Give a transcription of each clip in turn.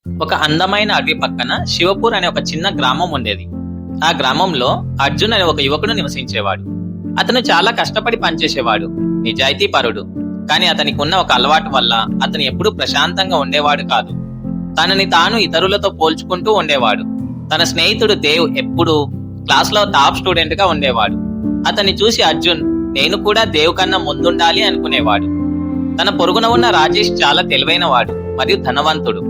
ఒక అందమైన అడవి పక్కన శివపూర్ అనే ఒక చిన్న గ్రామం ఉండేది. ఆ గ్రామంలో అర్జున్ అనే ఒక యువకుడు నివసించేవాడు. అతను చాలా కష్టపడి పనిచేసేవాడు, నిజాయితీ పరుడు. కానీ అతనికి ఉన్న ఒక అలవాటు వల్ల అతను ఎప్పుడూ ప్రశాంతంగా ఉండేవాడు కాదు. తనని తాను ఇతరులతో పోల్చుకుంటూ ఉండేవాడు. తన స్నేహితుడు దేవ్ ఎప్పుడూ క్లాస్ లో టాప్ స్టూడెంట్ గా ఉండేవాడు. అతన్ని చూసి అర్జున్ నేను కూడా దేవ్ కన్నా ముందుండాలి అనుకునేవాడు. తన పొరుగున ఉన్న రాజేష్ చాలా తెలివైన వాడు మరియు ధనవంతుడు.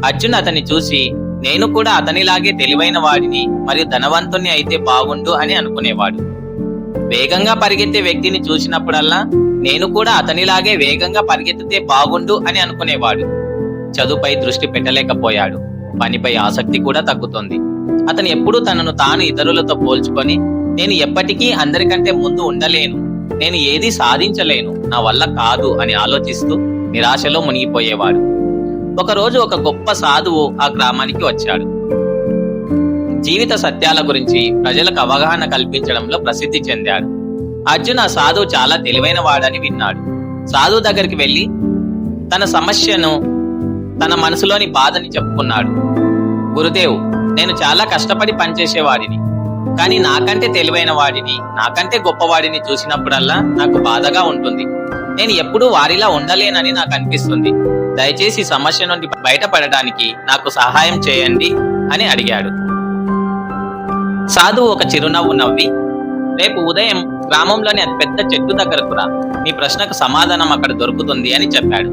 అర్జున్ అతన్ని చూసి నేను కూడా అతనిలాగే తెలివైన వాడిని మరియు ధనవంతుని అయితే బాగుండు అని అనుకునేవాడు. వేగంగా పరిగెత్తే వ్యక్తిని చూసినప్పుడల్లా నేను కూడా అతనిలాగే వేగంగా పరిగెత్తితే బాగుండు అని అనుకునేవాడు. చదువుపై దృష్టి పెట్టలేకపోయాడు. పనిపై ఆసక్తి కూడా తగ్గుతుంది. అతను ఎప్పుడూ తనను తాను ఇతరులతో పోల్చుకొని నేను ఎప్పటికీ అందరికంటే ముందు ఉండలేను, నేను ఏది సాధించలేను, నా వల్ల కాదు అని ఆలోచిస్తూ నిరాశలో మునిగిపోయేవాడు. ఒకరోజు ఒక గొప్ప సాధువు ఆ గ్రామానికి వచ్చాడు. జీవిత సత్యాల గురించి ప్రజలకు అవగాహన కల్పించడంలో ప్రసిద్ధి చెందాడు. అర్జున్ ఆ సాధువు చాలా తెలివైన వాడని విన్నాడు. సాధువు దగ్గరికి వెళ్లి తన సమస్యను, తన మనసులోని బాధని చెప్పుకున్నాడు. గురుదేవ్, నేను చాలా కష్టపడి పనిచేసేవాడిని, కానీ నాకంటే తెలివైన వాడిని, నాకంటే గొప్పవాడిని చూసినప్పుడల్లా నాకు బాధగా ఉంటుంది. నేను ఎప్పుడూ వారిలా ఉండలేనని నాకు అనిపిస్తుంది. దయచేసి సమస్య నుండి బయటపడడానికి నాకు సహాయం చేయండి అని అడిగాడు. సాధువు ఒక చిరునవ్వు నవ్వి రేపు ఉదయం గ్రామంలోని అతి పెద్ద చెట్టు దగ్గరకు రా, నీ ప్రశ్నకు సమాధానం అక్కడ దొరుకుతుంది అని చెప్పాడు.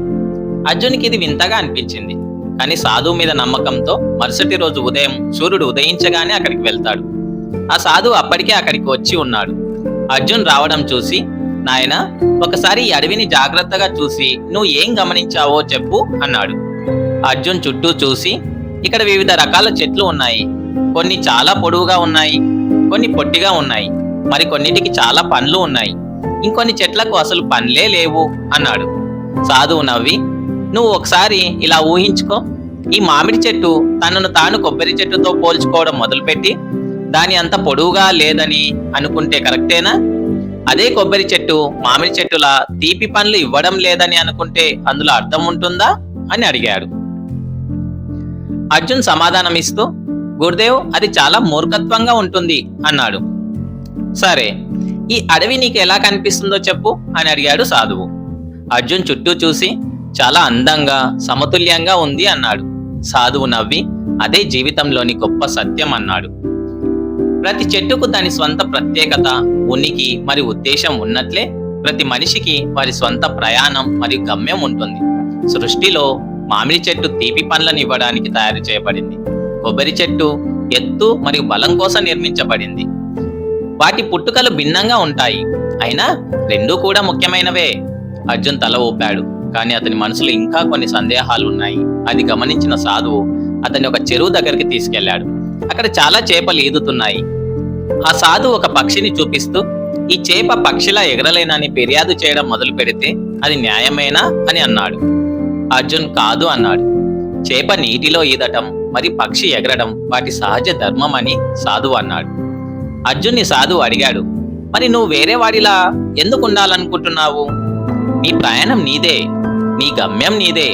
అర్జున్కి ఇది వింతగా అనిపించింది. కానీ సాధువు మీద నమ్మకంతో మరుసటి రోజు ఉదయం సూర్యుడు ఉదయించగానే అక్కడికి వెళ్తాడు. ఆ సాధువు అప్పటికే అక్కడికి వచ్చి ఉన్నాడు. అర్జున్ రావడం చూసి నాయనా, ఒకసారి ఈ అడవిని జాగ్రత్తగా చూసి నువ్వు ఏం గమనించావో చెప్పు అన్నాడు. అర్జున్ చుట్టూ చూసి ఇక్కడ వివిధ రకాల చెట్లు ఉన్నాయి. కొన్ని చాలా పొడవుగా ఉన్నాయి, కొన్ని పొట్టిగా ఉన్నాయి, మరి కొన్నిటికి చాలా పండ్లు ఉన్నాయి, ఇంకొన్ని చెట్లకు అసలు పండ్లే లేవు అన్నాడు. సాధువు నవ్వి నువ్వు ఒకసారి ఇలా ఊహించుకో, ఈ మామిడి చెట్టు తనను తాను కొబ్బరి చెట్టుతో పోల్చుకోవడం మొదలుపెట్టి దాని అంత పొడవుగా లేదని అనుకుంటే కరెక్టేనా? అదే కొబ్బరి చెట్టు మామిడి చెట్టులా తీపి పండ్లు ఇవ్వడం లేదని అనుకుంటే అందులో అర్థం ఉంటుందా అని అడిగాడు. అర్జున్ సమాధానం ఇస్తూ గురుదేవ్, అది చాలా మూర్ఖత్వంగా ఉంటుంది అన్నాడు. సరే, ఈ అడవి నీకు ఎలా కనిపిస్తుందో చెప్పు అని అడిగాడు సాధువు. అర్జున్ చుట్టూ చూసి చాలా అందంగా సమతుల్యంగా ఉంది అన్నాడు. సాధువు నవ్వి అదే జీవితంలోని గొప్ప సత్యం అన్నాడు. ప్రతి చెట్టుకు దాని స్వంత ప్రత్యేకత, ఉనికి మరియు ఉద్దేశం ఉన్నట్లే ప్రతి మనిషికి వారి స్వంత ప్రయాణం మరియు గమ్యం ఉంటుంది. సృష్టిలో మామిడి చెట్టు తీపి పండ్లను ఇవ్వడానికి తయారు చేయబడింది. కొబ్బరి చెట్టు ఎత్తు మరియు బలం కోసం నిర్మించబడింది. వాటి పుట్టుకలు భిన్నంగా ఉంటాయి, అయినా రెండూ కూడా ముఖ్యమైనవే. అర్జున్ తల ఊపాడు, కానీ అతని మనసులో ఇంకా కొన్ని సందేహాలు ఉన్నాయి. అది గమనించిన సాధువు అతన్ని ఒక చెరువు దగ్గరికి తీసుకెళ్లాడు. అక్కడ చాలా చేపలు ఈదుతున్నాయి. ఆ సాధువు ఒక పక్షిని చూపిస్తూ ఈ చేప పక్షిలా ఎగరలేనని ఫిర్యాదు చేయడం మొదలు పెడితే అది న్యాయమేనా అని అన్నాడు. అర్జున్ కాదు అన్నాడు. చేప నీటిలో ఈదటం మరి పక్షి ఎగరడం వాటి సహజ ధర్మం అని సాధువు అన్నాడు. అర్జున్ని సాధువు అడిగాడు, మరి నువ్వు వేరే వాడిలా ఎందుకు ఉండాలనుకుంటున్నావు? నీ ప్రయాణం నీదే, నీ గమ్యం నీదే.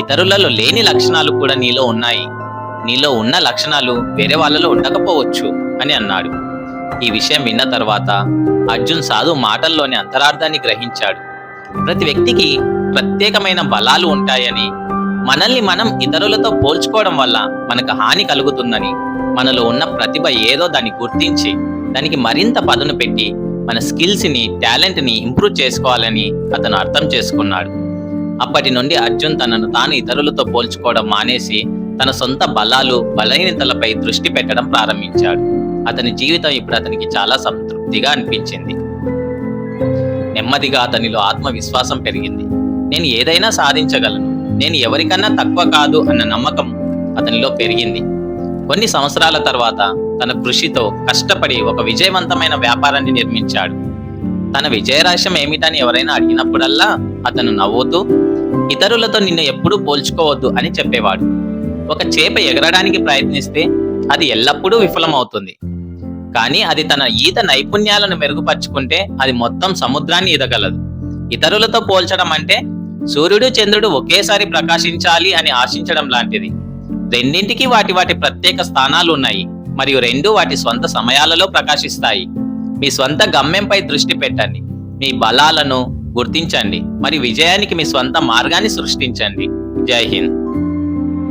ఇతరులలో లేని లక్షణాలు కూడా నీలో ఉన్నాయి. నీలో ఉన్న లక్షణాలు వేరే వాళ్ళలో ఉండకపోవచ్చు అని అన్నాడు. ఈ విషయం విన్న తర్వాత అర్జున్ సాధువు మాటల్లోని అంతరార్థాన్ని గ్రహించాడు. ప్రతి వ్యక్తికి ప్రత్యేకమైన బలాలు ఉంటాయని, మనల్ని మనం ఇతరులతో పోల్చుకోవడం వల్ల మనకు హాని కలుగుతుందని, మనలో ఉన్న ప్రతిభ ఏదో దాన్ని గుర్తించి దానికి మరింత పదును పెట్టి మన స్కిల్స్ ని, టాలెంట్ ని ఇంప్రూవ్ చేసుకోవాలని అతను అర్థం చేసుకున్నాడు. అప్పటి నుండి అర్జున్ తనను తాను ఇతరులతో పోల్చుకోవడం మానేసి తన సొంత బలాలు, బలహీనతలపై దృష్టి పెట్టడం ప్రారంభించాడు. అతని జీవితం ఇప్పుడు అతనికి చాలా సంతృప్తిగా అనిపించింది. నెమ్మదిగా అతనిలో ఆత్మవిశ్వాసం పెరిగింది. నేను ఏదైనా సాధించగలను, నేను ఎవరికన్నా తక్కువ కాదు అన్న నమ్మకం అతనిలో పెరిగింది. కొన్ని సంవత్సరాల తర్వాత తన కృషితో కష్టపడి ఒక విజయవంతమైన వ్యాపారాన్ని నిర్మించాడు. తన విజయ రహస్యం ఏమిటని ఎవరైనా అడిగినప్పుడల్లా అతను నవ్వుతూ ఇతరులతో నిన్ను ఎప్పుడూ పోల్చుకోవద్దు అని చెప్పేవాడు. ఒక చేప ఎగరడానికి ప్రయత్నిస్తే అది ఎల్లప్పుడూ విఫలమవుతుంది, కానీ అది తన ఈత నైపుణ్యాలను మెరుగుపరుచుకుంటే అది మొత్తం సముద్రాన్ని ఈదగలదు. ఇతరులతో పోల్చడం అంటే సూర్యుడు చంద్రుడు ఒకేసారి ప్రకాశించాలి అని ఆశించడం లాంటిది. రెండింటికి వాటి వాటి ప్రత్యేక స్థానాలు ఉన్నాయి మరియు రెండు వాటి స్వంత సమయాలలో ప్రకాశిస్తాయి. మీ స్వంత గమ్యంపై దృష్టి పెట్టండి, మీ బలాలను గుర్తించండి మరియు విజయానికి మీ స్వంత మార్గాన్ని సృష్టించండి. జై హింద్.